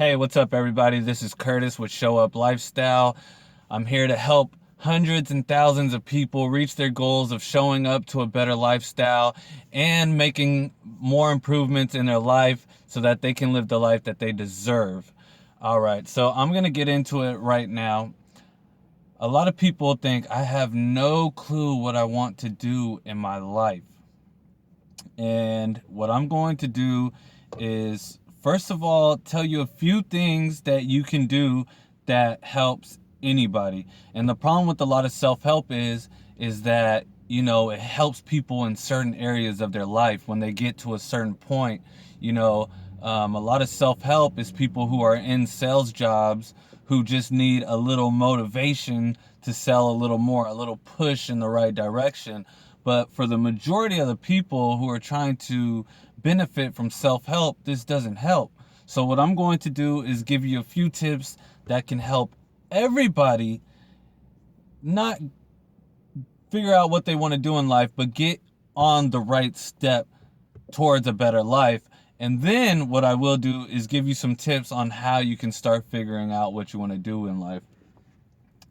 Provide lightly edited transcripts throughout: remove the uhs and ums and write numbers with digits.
Hey, what's up, everybody? This is Curtis with Show Up Lifestyle. I'm here to help hundreds and thousands of people reach their goals of showing up to a better lifestyle and making more improvements in their life so that they can live the life that they deserve. All right, so I'm going to get into it right now. A lot of people think I have no clue what I want to do in my life. And what I'm going to do is, first of all, tell you a few things that you can do that helps anybody. And the problem with a lot of self-help is that, it helps people in certain areas of their life when they get to a certain point. A lot of self-help is people who are in sales jobs who just need a little motivation to sell a little more, a little push in the right direction. But for the majority of the people who are trying to benefit from self-help, this doesn't help. So what I'm going to do is give you a few tips that can help everybody not figure out what they want to do in life, but get on the right step towards a better life. And then what I will do is give you some tips on how you can start figuring out what you want to do in life.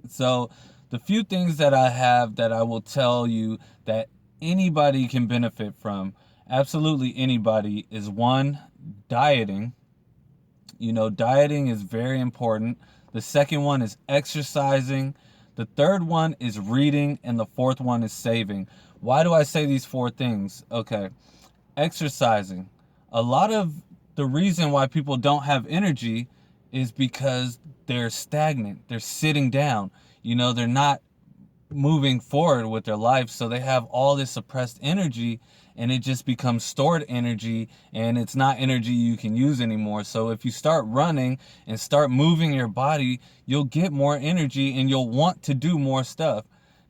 So the few things that I have that I will tell you that anybody can benefit from, absolutely anybody, is one, dieting. Dieting is very important. The second one is exercising. The third one is reading. And the fourth one is saving. Why do I say these four things? Okay. Exercising. A lot of the reason why people don't have energy is because they're stagnant. They're sitting down. They're not moving forward with their life. So they have all this suppressed energy and it just becomes stored energy and it's not energy you can use anymore. So if you start running and start moving your body, you'll get more energy and you'll want to do more stuff.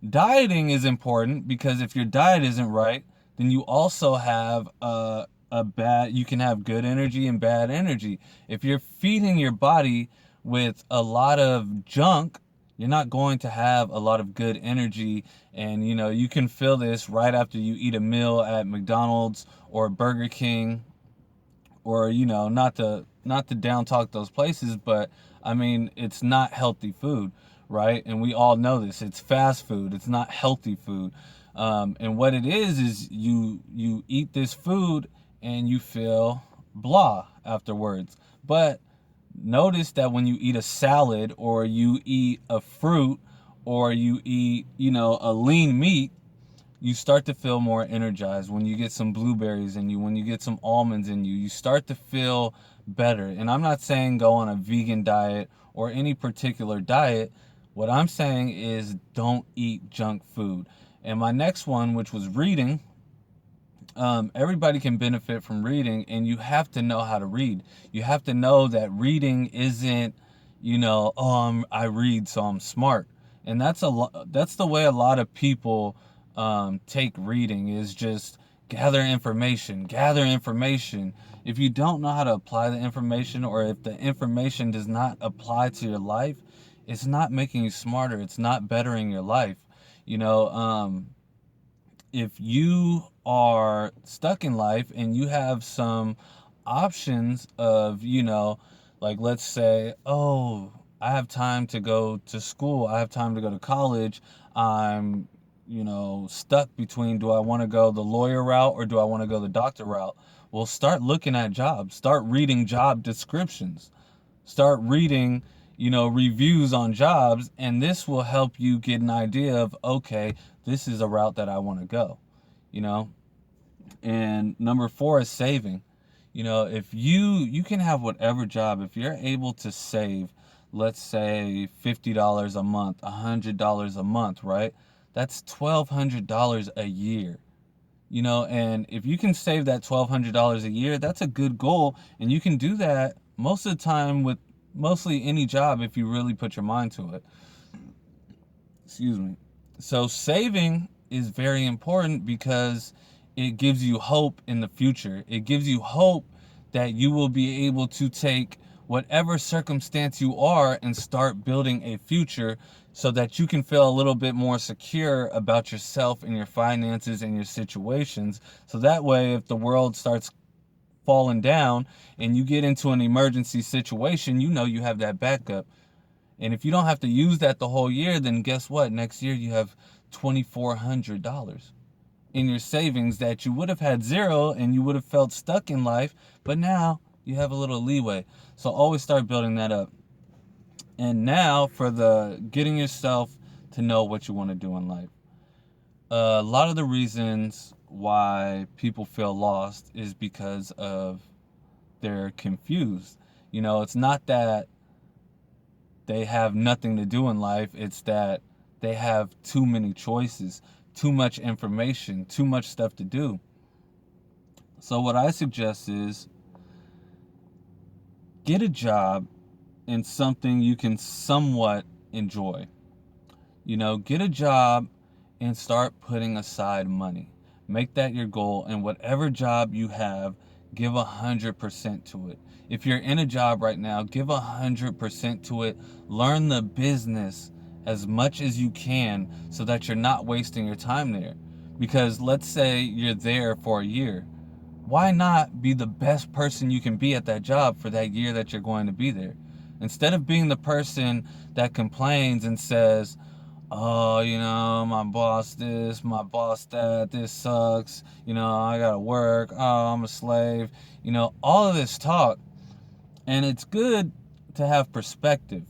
Dieting is important because if your diet isn't right, then you also have you can have good energy and bad energy. If you're feeding your body with a lot of junk, you're not going to have a lot of good energy. And you can feel this right after you eat a meal at McDonald's or Burger King, or not to down talk those places, but I mean, it's not healthy food, right? And we all know this. It's fast food. It's not healthy food. And what it is you eat this food and you feel blah afterwards. But notice that when you eat a salad or you eat a fruit or you eat, a lean meat, you start to feel more energized. When you get some blueberries in you, when you get some almonds in you, you start to feel better. And I'm not saying go on a vegan diet or any particular diet. What I'm saying is don't eat junk food. And my next one, which was reading, everybody can benefit from reading, and you have to know how to read. You have to know that reading isn't, I read so I'm smart. And that's the way a lot of people take reading, is just gather information, gather information. If you don't know how to apply the information, or if the information does not apply to your life, it's not making you smarter. It's not bettering your life. You know, if you are stuck in life and you have some options of, like, let's say, oh, I have time to go to school, I have time to go to college, I'm, stuck between, do I want to go the lawyer route or do I want to go the doctor route? Well, start looking at jobs, start reading job descriptions, start reading, reviews on jobs, and this will help you get an idea of, okay, this is a route that I want to go, you know. And number four is saving. If you can have whatever job, if you're able to save, let's say $50 a month, $100 a month, right? That's $1,200 a year. And if you can save that $1,200 a year, that's a good goal. And you can do that most of the time with mostly any job if you really put your mind to it. Excuse me. So saving is very important because it gives you hope in the future. It gives you hope that you will be able to take whatever circumstance you are and start building a future so that you can feel a little bit more secure about yourself and your finances and your situations. So that way, if the world starts falling down and you get into an emergency situation, you know you have that backup. And if you don't have to use that the whole year, then guess what? Next year you have $2,400 in your savings that you would have had zero and you would have felt stuck in life, but now you have a little leeway. So always start building that up. And now for the getting yourself to know what you want to do in life. A lot of the reasons why people feel lost is because of they're confused. It's not that they have nothing to do in life, it's that they have too many choices, too much information, too much stuff to do. So what I suggest is get a job in something you can somewhat enjoy. Get a job and start putting aside money. Make that your goal, and whatever job you have, give 100% to it. If you're in a job right now, give 100% to it. Learn the business as much as you can so that you're not wasting your time there. Because let's say you're there for a year. Why not be the best person you can be at that job for that year that you're going to be there? Instead of being the person that complains and says, oh, my boss this, my boss that, this sucks, I gotta work, oh, I'm a slave, all of this talk. And it's good to have perspective,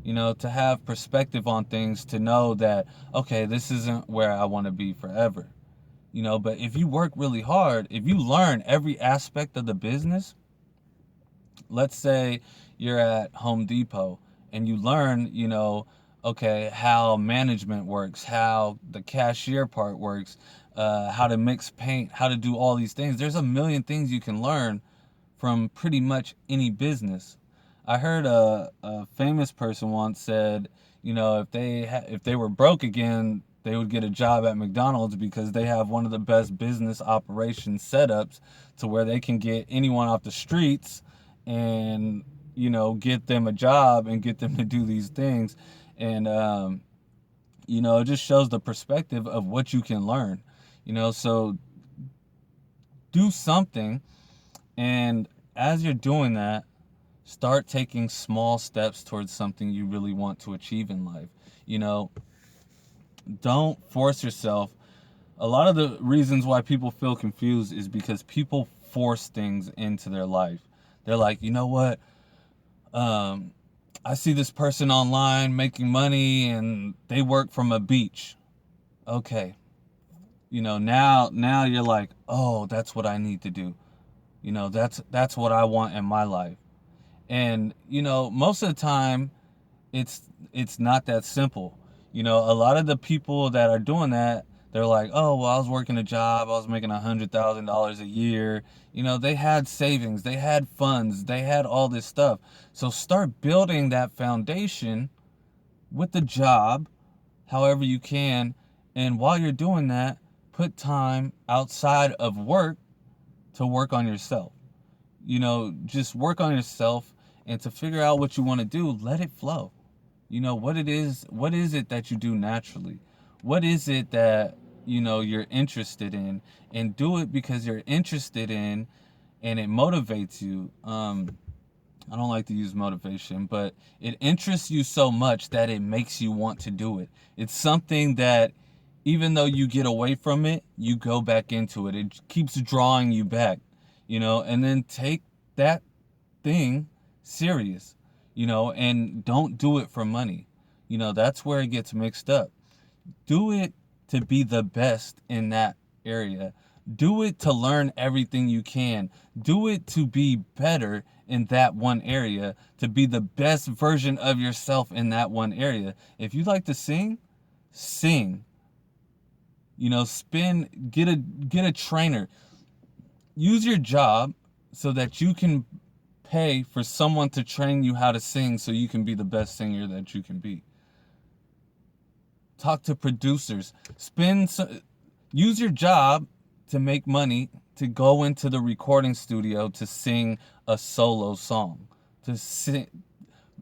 to have perspective on things, to know that, okay, this isn't where I want to be forever. But if you work really hard, if you learn every aspect of the business, let's say you're at Home Depot and you learn, okay, how management works, how the cashier part works, how to mix paint, how to do all these things. There's a million things you can learn from pretty much any business. I heard a famous person once said, if they were broke again, they would get a job at McDonald's because they have one of the best business operations setups to where they can get anyone off the streets and, get them a job and get them to do these things. And, it just shows the perspective of what you can learn, so do something. And as you're doing that, start taking small steps towards something you really want to achieve in life. Don't force yourself. A lot of the reasons why people feel confused is because people force things into their life. They're like, you know what? I see this person online making money and they work from a beach. Okay. Now you're like, oh, that's what I need to do. That's what I want in my life. And, most of the time it's not that simple. A lot of the people that are doing that, they're like, oh, well, I was working a job, I was making $100,000 a year. They had savings, they had funds, they had all this stuff. So start building that foundation with the job, however you can. And while you're doing that, put time outside of work to work on yourself. Just work on yourself, and to figure out what you want to do, let it flow. What is it that you do naturally? What is it that, you're interested in? And do it because you're interested in, and it motivates you. I don't like to use motivation, but it interests you so much that it makes you want to do it. It's something that even though you get away from it, you go back into it. It keeps drawing you back, and then take that thing serious, and don't do it for money. That's where it gets mixed up. Do it to be the best in that area. Do it to learn everything you can. Do it to be better in that one area, to be the best version of yourself in that one area. If you like to sing, sing. Get a trainer. Use your job so that you can pay for someone to train you how to sing so you can be the best singer that you can be. Talk to producers. Use your job to make money, to go into the recording studio to sing a solo song.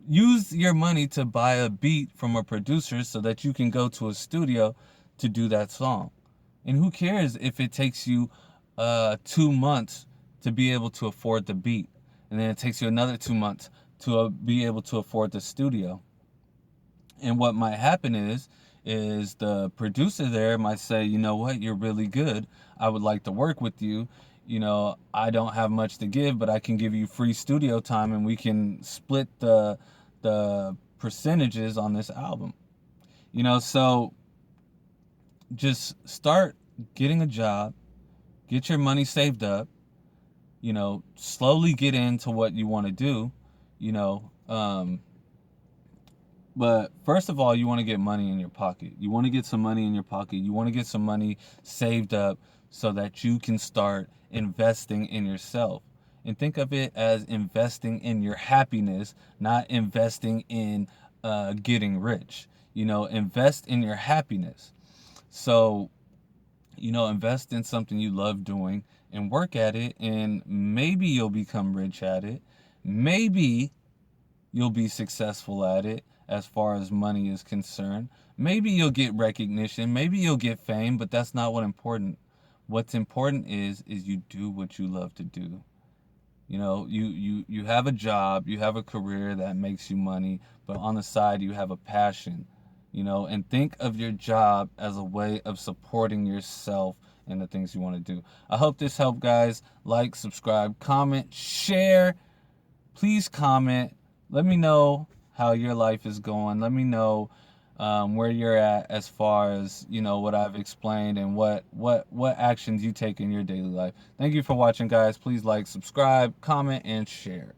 Use your money to buy a beat from a producer so that you can go to a studio to do that song. And who cares if it takes you 2 months to be able to afford the beat. And then it takes you another 2 months to be able to afford the studio. And what might happen is the producer there might say, you know what, you're really good. I would like to work with you. You know, I don't have much to give, but I can give you free studio time and we can split the percentages on this album. You know, so just start getting a job, get your money saved up, you know, slowly get into what you want to do, you know. But first of all, you want to get money in your pocket. You want to get some money in your pocket. You want to get some money saved up so that you can start investing in yourself. And think of it as investing in your happiness, not investing in getting rich. You know, invest in your happiness. So, you know, invest in something you love doing and work at it, and maybe you'll become rich at it. Maybe you'll be successful at it as far as money is concerned. Maybe you'll get recognition, maybe you'll get fame, but that's not what's important. What's important is you do what you love to do. You know, you have a job, you have a career that makes you money, but on the side you have a passion. You know, and think of your job as a way of supporting yourself and the things you want to do. I hope this helped, guys. Like, subscribe, comment, share. Please comment. Let me know how your life is going. Let me know where you're at as far as, you know, what I've explained and what actions you take in your daily life. Thank you for watching, guys. Please like, subscribe, comment, and share.